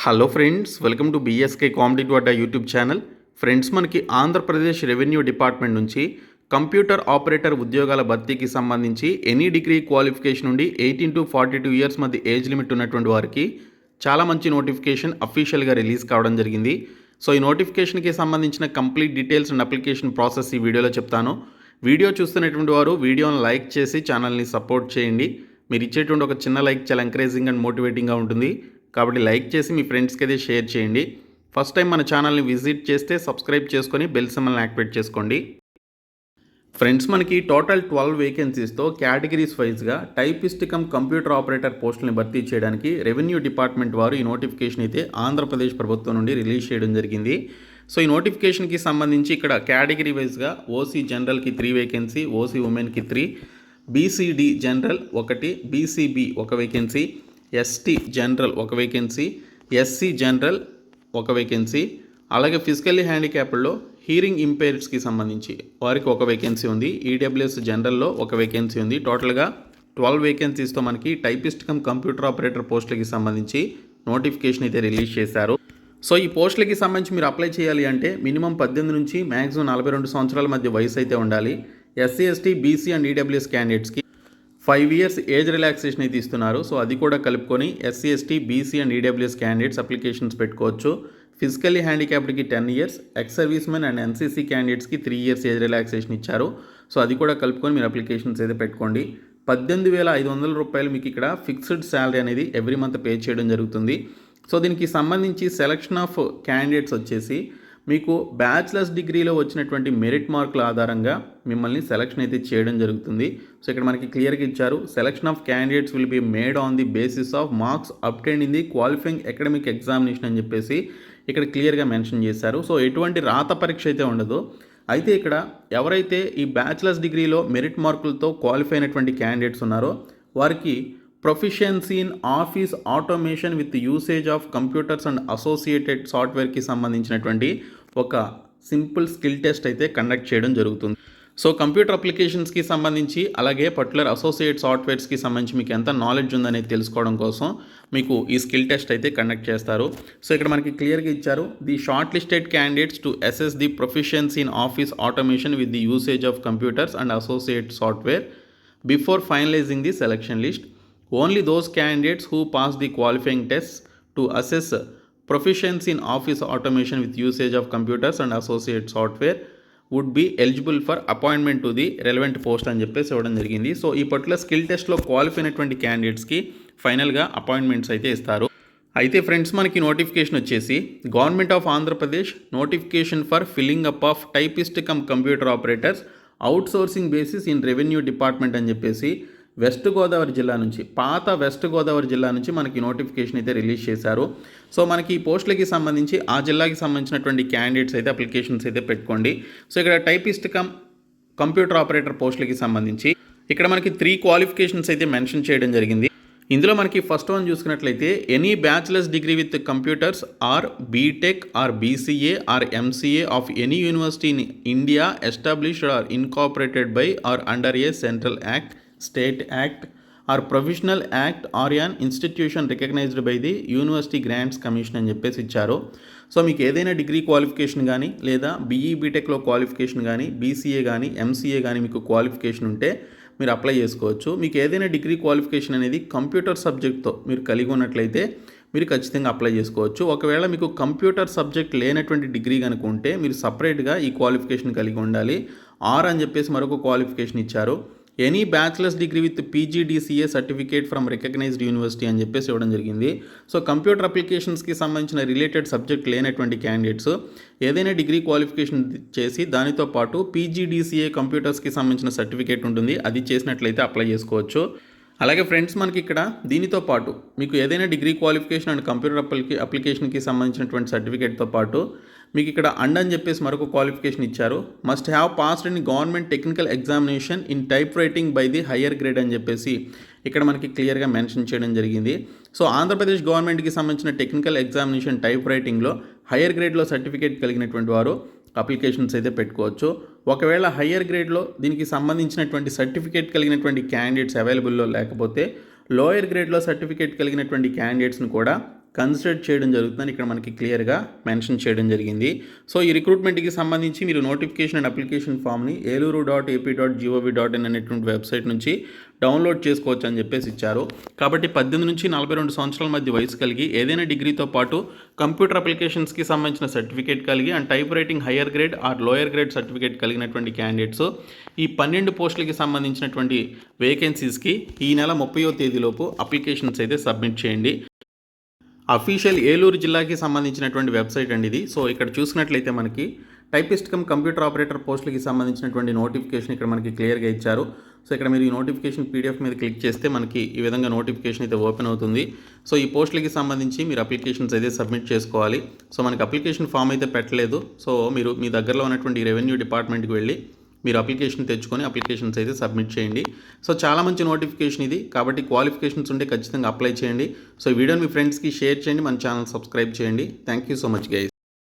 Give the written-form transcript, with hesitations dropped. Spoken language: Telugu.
Hello friends, welcome to BSK competitive Adda YouTube channel. Friends, మనకి ఆంధ్రప్రదేశ్ రెవెన్యూ డిపార్ట్మెంట్ నుంచి కంప్యూటర్ ఆపరేటర్ ఉద్యోగాల భర్తీకి సంబంధించి ఎనీ డిగ్రీ క్వాలిఫికేషన్ నుండి 18 to 42 ఇయర్స్ మధ్య ఏజ్ లిమిట్ ఉన్నటువంటి వారికి చాలా మంచి నోటిఫికేషన్ అఫీషియల్గా రిలీజ్ కావడం జరిగింది. సో ఈ నోటిఫికేషన్కి సంబంధించిన complete details and application process ఈ వీడియోలో చెప్తాను. వీడియో చూస్తున్నటువంటి వారు వీడియోని లైక్ చేసి ఛానల్ని సపోర్ట్ చేయండి. మీరు ఇచ్చేటువంటి ఒక చిన్న లైక్ చాలా ఎంకరేజింగ్ అండ్ మోటివేటింగ్గా ఉంటుంది. కాబట్టి లైక్ చేసి మీ ఫ్రెండ్స్కి అయితే షేర్ చేయండి. ఫస్ట్ టైం మన ఛానల్ని విజిట్ చేస్తే సబ్స్క్రైబ్ చేసుకొని బెల్ సింబల్ని యాక్టివేట్ చేసుకోండి. ఫ్రెండ్స్, మనకి టోటల్ 12 వేకెన్సీస్తో కేటగిరీస్ వైజ్గా టైపిస్ట్ కమ్ కంప్యూటర్ ఆపరేటర్ పోస్టులను భర్తీ చేయడానికి రెవెన్యూ డిపార్ట్మెంట్ వారు ఈ నోటిఫికేషన్ అయితే ఆంధ్రప్రదేశ్ ప్రభుత్వం నుండి రిలీజ్ చేయడం జరిగింది. సో ఈ నోటిఫికేషన్కి సంబంధించి ఇక్కడ కేటగిరీ వైజ్గా ఓసీ జనరల్కి 3 వేకెన్సీ, ఓసీ ఉమెన్కి 3, BCD general 1, BCB 1 vacancy, ST general 1 vacancy, SC general 1 vacancy, అలాగే ఫిజికల్లీ హ్యాండిక్యాప్డ్లో హీరింగ్ ఇంపైర్డ్స్కి సంబంధించి వారికి 1 వేకెన్సీ ఉంది. ఈడబ్ల్యూఎస్ జనరల్లో 1 వేకెన్సీ ఉంది. టోటల్గా 12 వేకెన్సీస్తో మనకి టైపిస్ట్ కమ్ కంప్యూటర్ ఆపరేటర్ పోస్టులకి సంబంధించి నోటిఫికేషన్ అయితే రిలీజ్ చేశారు. సో ఈ పోస్టులకి సంబంధించి మీరు అప్లై చేయాలి అంటే మినిమం 18 నుంచి మ్యాక్సిమం 42 సంవత్సరాల మధ్య వయసు అయితే ఉండాలి. SC, ST, BC and EWS క్యాండిడేట్స్కి 5 ఇయర్స్ ఏజ్ రిలాక్సేషన్ అయితే ఇస్తున్నారు. సో అది కూడా కలుపుకొని SC, ST, BC and EWS candidates applications పెట్టుకోవచ్చు. ఫిజికల్లీ హ్యాండిక్యాప్డ్కి 10 years, ex servicemen and NCC క్యాండిడేట్స్కి 3 ఇయర్స్ ఏజ్ రిలాక్సేషన్ ఇచ్చారు. సో అది కూడా కలుపుకొని మీరు అప్లికేషన్స్ అయితే పెట్టుకోండి. 18,500 రూపాయలు మీకు ఇక్కడ ఫిక్స్డ్ శాలరీ అనేది ఎవ్రీ మంత్ పే చేయడం జరుగుతుంది. సో దీనికి సంబంధించి సెలక్షన్ ఆఫ్ క్యాండిడేట్స్ వచ్చేసి మీకు బ్యాచిలర్స్ డిగ్రీలో వచ్చినటువంటి మెరిట్ మార్కుల ఆధారంగా మిమ్మల్ని సెలక్షన్ అయితే చేయడం జరుగుతుంది. సో ఇక్కడ మనకి క్లియర్గా ఇచ్చారు, selection of candidates will be made on the basis of marks obtained in the qualifying academic examination అని చెప్పేసి ఇక్కడ క్లియర్గా మెన్షన్ చేశారు. సో ఎటువంటి రాత పరీక్ష అయితే ఉండదు. అయితే ఇక్కడ ఎవరైతే ఈ బ్యాచిలర్స్ డిగ్రీలో మెరిట్ మార్కులతో క్వాలిఫై అయినటువంటి క్యాండిడేట్స్ ఉన్నారో వారికి proficiency in office automation with usage of computers and associated సాఫ్ట్వేర్కి సంబంధించినటువంటి ఒక సింపుల్ స్కిల్ టెస్ట్ అయితే కండక్ట్ చేయడం జరుగుతుంది. సో కంప్యూటర్ అప్లికేషన్స్కి సంబంధించి అలాగే పర్టికులర్ అసోసియేట్ సాఫ్ట్వేర్స్కి సంబంధించి మీకు ఎంత నాలెడ్జ్ ఉందనేది తెలుసుకోవడం కోసం మీకు ఈ స్కిల్ టెస్ట్ అయితే కండక్ట్ చేస్తారు. సో ఇక్కడ మనకి క్లియర్గా ఇచ్చారు, the short listed candidates to assess the proficiency in office automation with the usage of computers and associate software before finalising the selection list. Only those candidates who pass the qualifying tests to assess proficiency in office automation with usage of computers and associate software would be eligible for appointment to the relevant post అని చెప్పేసి ఇవ్వడం జరిగింది. సో ఈ పర్టికులర్ స్కిల్ టెస్ట్లో క్వాలిఫై అయినటువంటి క్యాండిడేట్స్కి ఫైనల్గా అపాయింట్మెంట్స్ అయితే ఇస్తారు. అయితే ఫ్రెండ్స్, మనకి నోటిఫికేషన్ వచ్చేసి government of Andhra Pradesh notification for filling up of typist come computer operators outsourcing basis in revenue department అని చెప్పేసి వెస్ట్ గోదావరి జిల్లా నుంచి, పాత వెస్ట్ గోదావరి జిల్లా నుంచి మనకి నోటిఫికేషన్ అయితే రిలీజ్ చేశారు. సో మనకి ఈ పోస్టులకి సంబంధించి ఆ జిల్లాకి సంబంధించినటువంటి క్యాండిడేట్స్ అయితే అప్లికేషన్స్ అయితే పెట్టుకోండి. సో ఇక్కడ టైపిస్ట్ కమ్ కంప్యూటర్ ఆపరేటర్ పోస్టులకి సంబంధించి ఇక్కడ మనకి 3 క్వాలిఫికేషన్స్ అయితే మెన్షన్ చేయడం జరిగింది. ఇందులో మనకి ఫస్ట్ వన్ చూసుకున్నట్లయితే any bachelors degree with computers or BTech or BCA or MCA of any university in India established or incorporated by or under a central act, state act or professional act or an institution recognised by the University Grants Commission అని చెప్పేసి ఇచ్చారు. సో మీకు ఏదైనా డిగ్రీ క్వాలిఫికేషన్ కానీ లేదా బీఈ బీటెక్లో క్వాలిఫికేషన్ కానీ, బీసీఏ కానీ, ఎంసీఏ కానీ మీకు క్వాలిఫికేషన్ ఉంటే మీరు అప్లై చేసుకోవచ్చు. మీకు ఏదైనా డిగ్రీ క్వాలిఫికేషన్ అనేది కంప్యూటర్ సబ్జెక్ట్తో మీరు కలిగి ఉన్నట్లయితే మీరు ఖచ్చితంగా అప్లై చేసుకోవచ్చు. ఒకవేళ మీకు కంప్యూటర్ సబ్జెక్ట్ లేనటువంటి డిగ్రీ కనుక ఉంటే మీరు సపరేట్గా ఈ క్వాలిఫికేషన్ కలిగి ఉండాలి. ఆర్ అని చెప్పేసి మరొక క్వాలిఫికేషన్ ఇచ్చారు. Any bachelors degree with PGDCA certificate from recognised university అని చెప్పేసి ఇవ్వడం జరిగింది. సో కంప్యూటర్ అప్లికేషన్స్కి సంబంధించిన రిలేటెడ్ సబ్జెక్ట్ లేనటువంటి క్యాండిడేట్స్ ఏదైనా డిగ్రీ క్వాలిఫికేషన్ చేసి దానితో పాటు పీజీడీసీఏ కంప్యూటర్స్కి సంబంధించిన సర్టిఫికేట్ ఉంటుంది, అది చేసినట్లయితే అప్లై చేసుకోవచ్చు. అలాగే ఫ్రెండ్స్, మనకి ఇక్కడ దీనితో పాటు మీకు ఏదైనా డిగ్రీ క్వాలిఫికేషన్ అండ్ కంప్యూటర్ అప్లికేషన్కి సంబంధించినటువంటి సర్టిఫికేట్తో పాటు మీకు ఇక్కడ అండ్ అని చెప్పేసి మరొక క్వాలిఫికేషన్ ఇచ్చారు. Must have passed in government technical examination in type writing by the higher grade అని చెప్పేసి ఇక్కడ మనకి క్లియర్గా మెన్షన్ చేయడం జరిగింది. సో ఆంధ్రప్రదేశ్ గవర్నమెంట్కి సంబంధించిన టెక్నికల్ ఎగ్జామినేషన్ టైప్ రైటింగ్లో హయ్యర్ గ్రేడ్లో సర్టిఫికేట్ కలిగినటువంటి వారు అప్లికేషన్స్ అయితే పెట్టుకోవచ్చు. ఒకవేళ హయ్యర్ గ్రేడ్లో దీనికి సంబంధించినటువంటి సర్టిఫికేట్ కలిగినటువంటి క్యాండిడేట్స్ అవైలబుల్లో లేకపోతే లోయర్ గ్రేడ్లో సర్టిఫికేట్ కలిగినటువంటి క్యాండిడేట్స్ని కూడా కన్సిడర్ చేయడం జరుగుతుందని ఇక్కడ మనకి క్లియర్గా మెన్షన్ చేయడం జరిగింది. సో ఈ రిక్రూట్మెంట్కి సంబంధించి మీరు నోటిఫికేషన్ అండ్ అప్లికేషన్ ఫామ్ని eluru.ap.gov.in అనేటువంటి వెబ్సైట్ నుంచి డౌన్లోడ్ చేసుకోవచ్చు అని చెప్పేసి ఇచ్చారు. కాబట్టి 18 నుంచి 42 సంవత్సరాల మధ్య వయసు కలిగి ఏదైనా డిగ్రీతో పాటు కంప్యూటర్ అప్లికేషన్స్కి సంబంధించిన సర్టిఫికేట్ కలిగి and type writing higher grade are lower grade certificate కలిగినటువంటి క్యాండిడేట్స్ ఈ 12 పోస్టులకి సంబంధించినటువంటి వేకెన్సీస్కి ఈ నెల 30వ తేదీలోపు అప్లికేషన్స్ అయితే సబ్మిట్ చేయండి. అఫీషియల్ ఏలూరు జిల్లాకి సంబంధించినటువంటి వెబ్సైట్ అండి ఇది. సో ఇక్కడ చూసినట్లయితే మనకి టైపిస్ట్ కమ్ కంప్యూటర్ ఆపరేటర్ పోస్టులకి సంబంధించినటువంటి నోటిఫికేషన్ ఇక్కడ మనకి క్లియర్గా ఇచ్చారు. సో ఇక్కడ మీరు ఈ నోటిఫికేషన్ పీడిఎఫ్ మీద క్లిక్ చేస్తే మనకి ఈ విధంగా నోటిఫికేషన్ అయితే ఓపెన్ అవుతుంది. సో ఈ పోస్టులకి సంబంధించి మీరు అప్లికేషన్స్ అయితే సబ్మిట్ చేసుకోవాలి. సో మనకి అప్లికేషన్ ఫామ్ అయితే పెట్టలేదు. సో మీరు మీ దగ్గరలో ఉన్నటువంటి రెవెన్యూ డిపార్ట్మెంట్కి వెళ్ళి మీరు అప్లికేషన్ తెచ్చుకొని అప్లికేషన్స్ అయితే సబ్మిట్ చేయండి. సో చాలా మంచి నోటిఫికేషన్ ఇది, కాబట్టి క్వాలిఫికేషన్స్ ఉంటే ఖచ్చితంగా అప్లై చేయండి. సో ఈ వీడియోని మీ ఫ్రెండ్స్కి షేర్ చేయండి, మన ఛానల్ సబ్స్క్రైబ్ చేయండి. Thank you so much guys.